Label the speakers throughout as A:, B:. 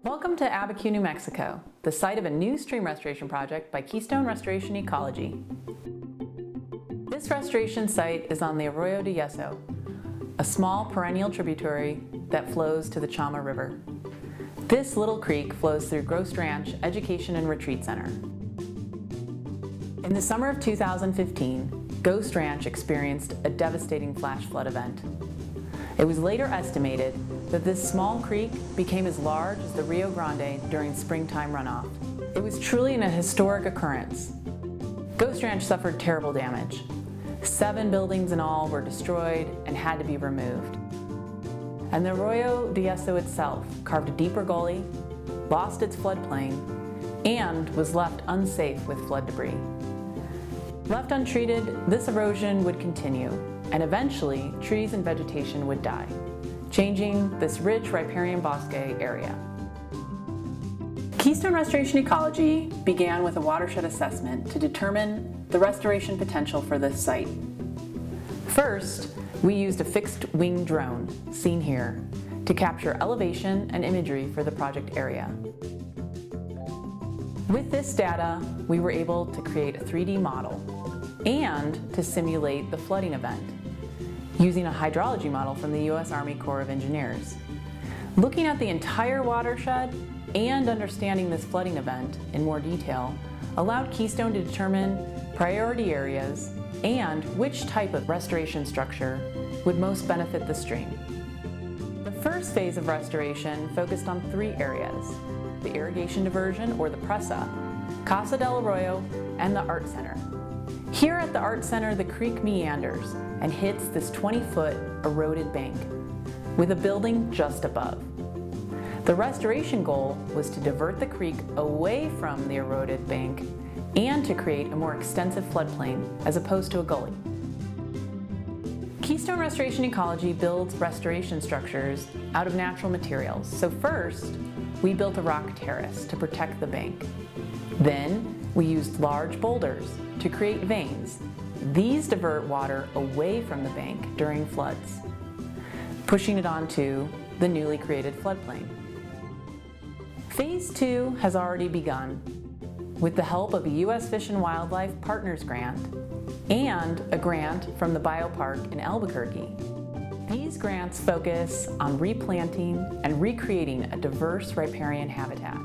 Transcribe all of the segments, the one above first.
A: Welcome to Abiquiu, New Mexico, the site of a new stream restoration project by Keystone Restoration Ecology. This restoration site is on the Arroyo de Yeso, a small perennial tributary that flows to the Chama River. This little creek flows through Ghost Ranch Education and Retreat Center. In the summer of 2015, Ghost Ranch experienced a devastating flash flood event. It was later estimated that this small creek became as large as the Rio Grande during springtime runoff. It was truly an historic occurrence. Ghost Ranch suffered terrible damage. 7 buildings in all were destroyed and had to be removed. And the Arroyo de Yeso itself carved a deeper gully, lost its floodplain, and was left unsafe with flood debris. Left untreated, this erosion would continue, and eventually trees and vegetation would die, changing this rich riparian bosque area. Keystone Restoration Ecology began with a watershed assessment to determine the restoration potential for this site. First, we used a fixed-wing drone, seen here, to capture elevation and imagery for the project area. With this data, we were able to create a 3D model and to simulate the flooding event, using a hydrology model from the U.S. Army Corps of Engineers. Looking at the entire watershed and understanding this flooding event in more detail allowed Keystone to determine priority areas and which type of restoration structure would most benefit the stream. The first phase of restoration focused on 3 areas: the irrigation diversion, or the presa, Casa del Arroyo, and the Art Center. Here at the Art Center, the creek meanders and hits this 20-foot eroded bank, with a building just above. The restoration goal was to divert the creek away from the eroded bank and to create a more extensive floodplain as opposed to a gully. Keystone Restoration Ecology builds restoration structures out of natural materials. So first, we built a rock terrace to protect the bank. Then, we used large boulders to create veins. These divert water away from the bank during floods, pushing it onto the newly created floodplain. Phase 2 has already begun with the help of a U.S. Fish and Wildlife Partners Grant and a grant from the Biopark in Albuquerque. These grants focus on replanting and recreating a diverse riparian habitat.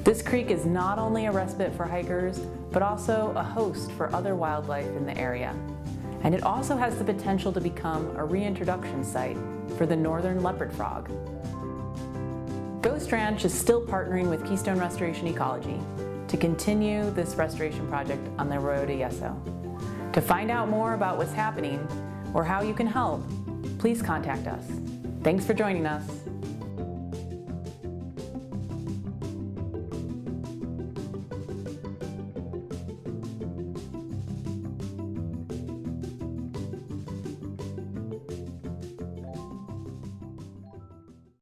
A: This creek is not only a respite for hikers, but also a host for other wildlife in the area. And it also has the potential to become a reintroduction site for the northern leopard frog. Ghost Ranch is still partnering with Keystone Restoration Ecology to continue this restoration project on the Arroyo de Yeso. To find out more about what's happening or how you can help, please contact us. Thanks for joining us.